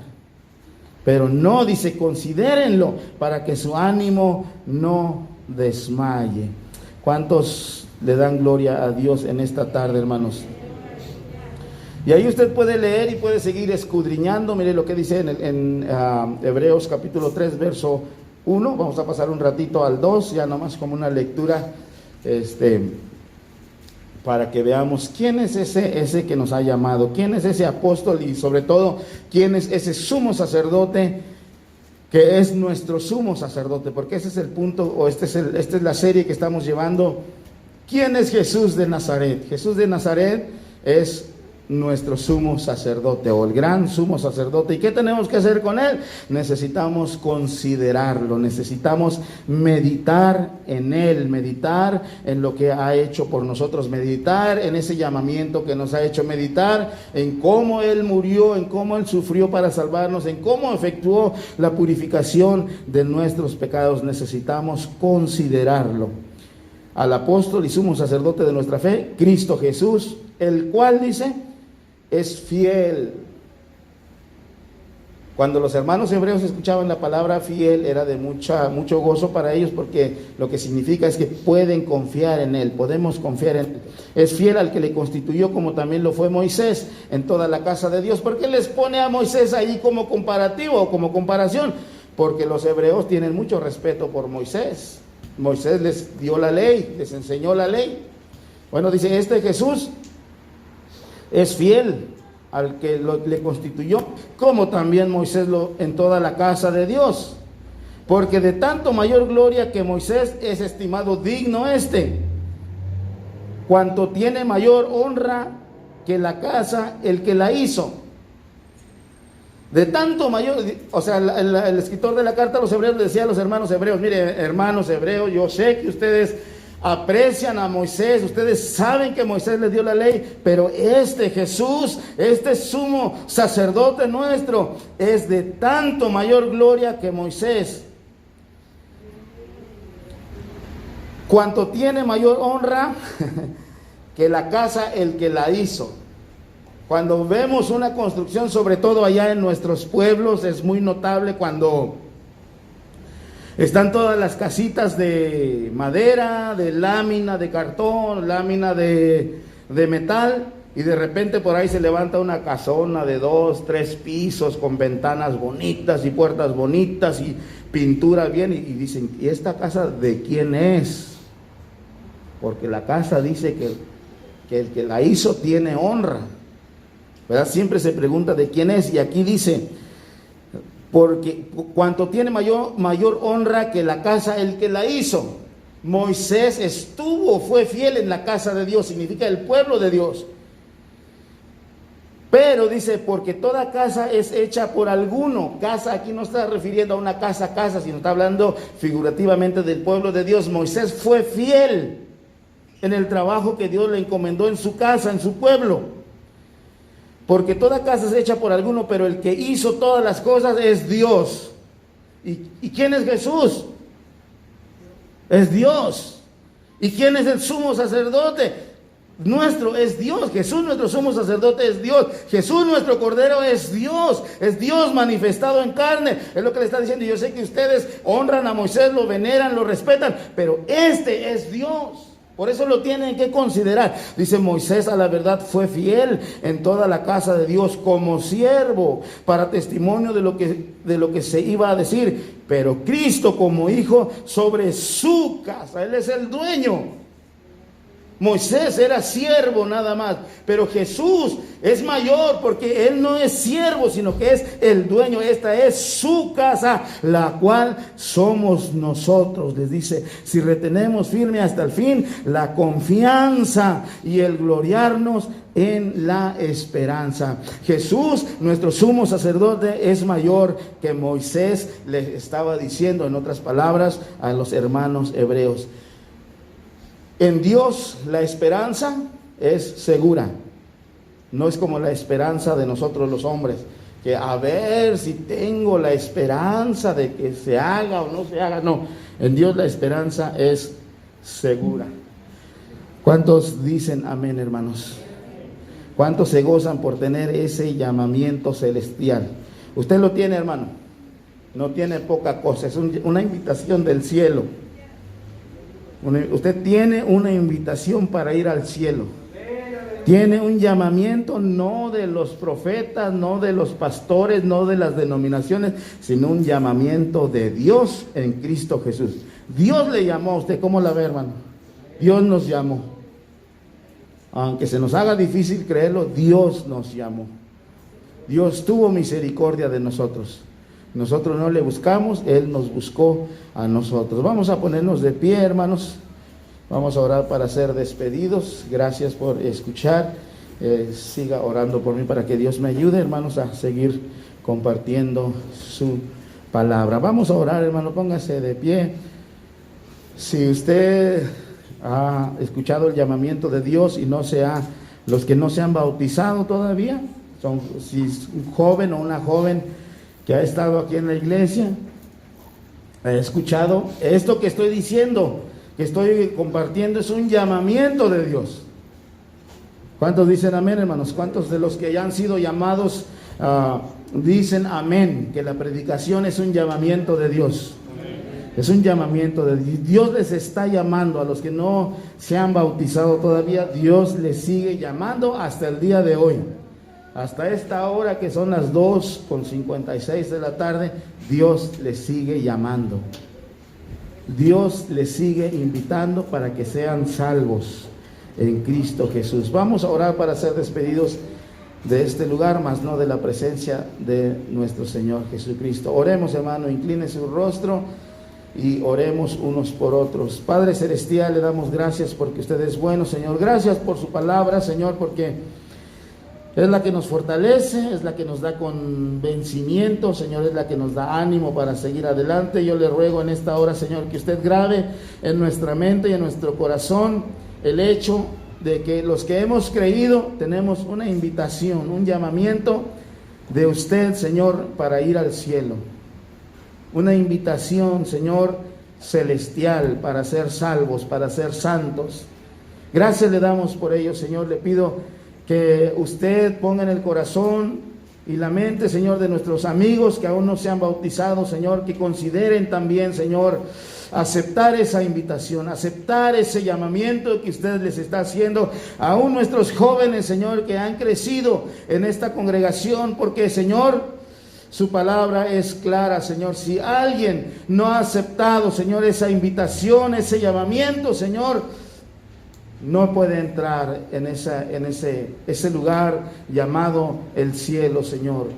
Pero no, dice, considérenlo para que su ánimo no desmaye. ¿Cuántos le dan gloria a Dios en esta tarde, hermanos? Y ahí usted puede leer y puede seguir escudriñando. Mire lo que dice en Hebreos capítulo 3, verso 1. Vamos a pasar un ratito al 2, ya nomás como una lectura, para que veamos quién es ese que nos ha llamado, quién es ese apóstol y sobre todo quién es ese sumo sacerdote que es nuestro sumo sacerdote, porque ese es el punto, o esta es la serie que estamos llevando. ¿Quién es Jesús de Nazaret? Jesús de Nazaret es nuestro sumo sacerdote, o el gran sumo sacerdote. ¿Y qué tenemos que hacer con él? Necesitamos considerarlo, necesitamos meditar en él, meditar en lo que ha hecho por nosotros, meditar en ese llamamiento que nos ha hecho, meditar en cómo él murió, en cómo él sufrió para salvarnos, en cómo efectuó la purificación de nuestros pecados. Necesitamos considerarlo. Al apóstol y sumo sacerdote de nuestra fe, Cristo Jesús, el cual, dice, es fiel. Cuando los hermanos hebreos escuchaban la palabra fiel, era de mucho gozo para ellos, porque lo que significa es que pueden confiar en él, podemos confiar en él. Es fiel al que le constituyó, como también lo fue Moisés en toda la casa de Dios. ¿Por qué les pone a Moisés ahí como comparativo o como comparación? Porque los hebreos tienen mucho respeto por Moisés. Moisés les dio la ley, les enseñó la ley. Bueno, dice, Jesús es fiel al que le constituyó, como también Moisés en toda la casa de Dios. Porque de tanto mayor gloria que Moisés es estimado digno cuanto tiene mayor honra que la casa el que la hizo. De tanto mayor, o sea, el escritor de la carta a los hebreos le decía a los hermanos hebreos: mire, hermanos hebreos, yo sé que ustedes aprecian a Moisés, ustedes saben que Moisés les dio la ley, pero Jesús, sumo sacerdote nuestro, es de tanto mayor gloria que Moisés, cuanto tiene mayor honra que la casa el que la hizo. Cuando vemos una construcción, sobre todo allá en nuestros pueblos, es muy notable cuando están todas las casitas de madera, de lámina, de cartón, lámina de metal, y de repente por ahí se levanta una casona de 2, 3 pisos con ventanas bonitas y puertas bonitas y pintura bien, y dicen: ¿y esta casa de quién es? Porque la casa dice que el que la hizo tiene honra, ¿verdad? Siempre se pregunta de quién es, y aquí dice: porque cuanto tiene mayor honra que la casa el que la hizo. Moisés fue fiel en la casa de Dios, significa el pueblo de Dios. Pero dice: porque toda casa es hecha por alguno. Casa aquí no está refiriendo a una casa, sino está hablando figurativamente del pueblo de Dios. Moisés fue fiel en el trabajo que Dios le encomendó en su casa, en su pueblo. Porque toda casa es hecha por alguno, pero el que hizo todas las cosas es Dios. ¿Y quién es Jesús? Es Dios. ¿Y quién es el sumo sacerdote? Nuestro es Dios. Jesús, nuestro sumo sacerdote, es Dios. Jesús, nuestro cordero, es Dios manifestado en carne. Es lo que le está diciendo. Yo sé que ustedes honran a Moisés, lo veneran, lo respetan, pero este es Dios. Por eso lo tienen que considerar. Dice: Moisés a la verdad fue fiel en toda la casa de Dios como siervo, para testimonio de lo que se iba a decir. Pero Cristo como hijo sobre su casa. Él es el dueño. Moisés era siervo nada más, pero Jesús es mayor, porque Él no es siervo, sino que es el dueño. Esta es su casa, la cual somos nosotros. Les dice: si retenemos firme hasta el fin la confianza y el gloriarnos en la esperanza. Jesús, nuestro sumo sacerdote, es mayor que Moisés, le estaba diciendo en otras palabras a los hermanos hebreos. En Dios la esperanza es segura. No es como la esperanza de nosotros los hombres, que a ver si tengo la esperanza de que se haga o no se haga. No, en Dios la esperanza es segura. ¿Cuántos dicen amén, hermanos? ¿Cuántos se gozan por tener ese llamamiento celestial? Usted lo tiene, hermano. No tiene poca cosa, es una invitación del cielo. Usted tiene una invitación para ir al cielo. Tiene un llamamiento, no de los profetas, no de los pastores, no de las denominaciones, sino un llamamiento de Dios en Cristo Jesús. Dios le llamó a usted. ¿Cómo la ve, hermano? Dios nos llamó. Aunque se nos haga difícil creerlo, Dios nos llamó. Dios tuvo misericordia de nosotros. Nosotros no le buscamos, Él nos buscó a nosotros. Vamos a ponernos de pie, hermanos. Vamos a orar para ser despedidos. Gracias por escuchar. Siga orando por mí para que Dios me ayude, hermanos, a seguir compartiendo su palabra. Vamos a orar, hermano. Póngase de pie. Si usted ha escuchado el llamamiento de Dios y los que no se han bautizado todavía, si es un joven o una joven que ha estado aquí en la iglesia, ha escuchado esto que estoy diciendo, que estoy compartiendo, es un llamamiento de Dios. ¿Cuántos dicen amén, hermanos? ¿Cuántos de los que ya han sido llamados dicen amén? Que la predicación es un llamamiento de Dios. Es un llamamiento de Dios. Dios les está llamando. A los que no se han bautizado todavía, Dios les sigue llamando hasta el día de hoy. Hasta esta hora, que son las 2:56 de la tarde, Dios les sigue llamando. Dios les sigue invitando para que sean salvos en Cristo Jesús. Vamos a orar para ser despedidos de este lugar, mas no de la presencia de nuestro Señor Jesucristo. Oremos, hermano, incline su rostro y oremos unos por otros. Padre celestial, le damos gracias porque usted es bueno, Señor. Gracias por su palabra, Señor, porque es la que nos fortalece, es la que nos da convencimiento, Señor, es la que nos da ánimo para seguir adelante. Yo le ruego en esta hora, Señor, que usted grabe en nuestra mente y en nuestro corazón el hecho de que los que hemos creído tenemos una invitación, un llamamiento de usted, Señor, para ir al cielo. Una invitación, Señor, celestial, para ser salvos, para ser santos. Gracias le damos por ello, Señor. Le pido que usted ponga en el corazón y la mente, Señor, de nuestros amigos que aún no se han bautizado, Señor, que consideren también, Señor, aceptar esa invitación, aceptar ese llamamiento que usted les está haciendo. Aún nuestros jóvenes, Señor, que han crecido en esta congregación, porque, Señor, su palabra es clara, Señor. Si alguien no ha aceptado, Señor, esa invitación, ese llamamiento, Señor, no puede entrar en ese lugar llamado el cielo, Señor.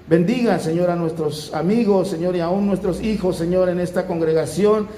Bendiga, Señor, a nuestros amigos, Señor, y aún nuestros hijos, Señor, en esta congregación,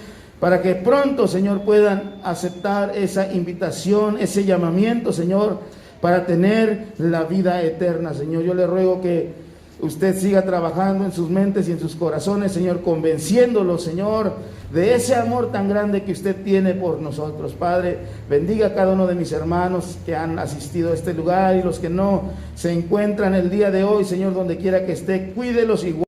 para que pronto, Señor, puedan aceptar esa invitación, ese llamamiento, Señor, para tener la vida eterna, Señor. Yo le ruego que usted siga trabajando en sus mentes y en sus corazones, Señor, convenciéndolos, Señor, de ese amor tan grande que usted tiene por nosotros. Padre, bendiga a cada uno de mis hermanos que han asistido a este lugar y los que no se encuentran el día de hoy, Señor, donde quiera que esté, cuídelos igual.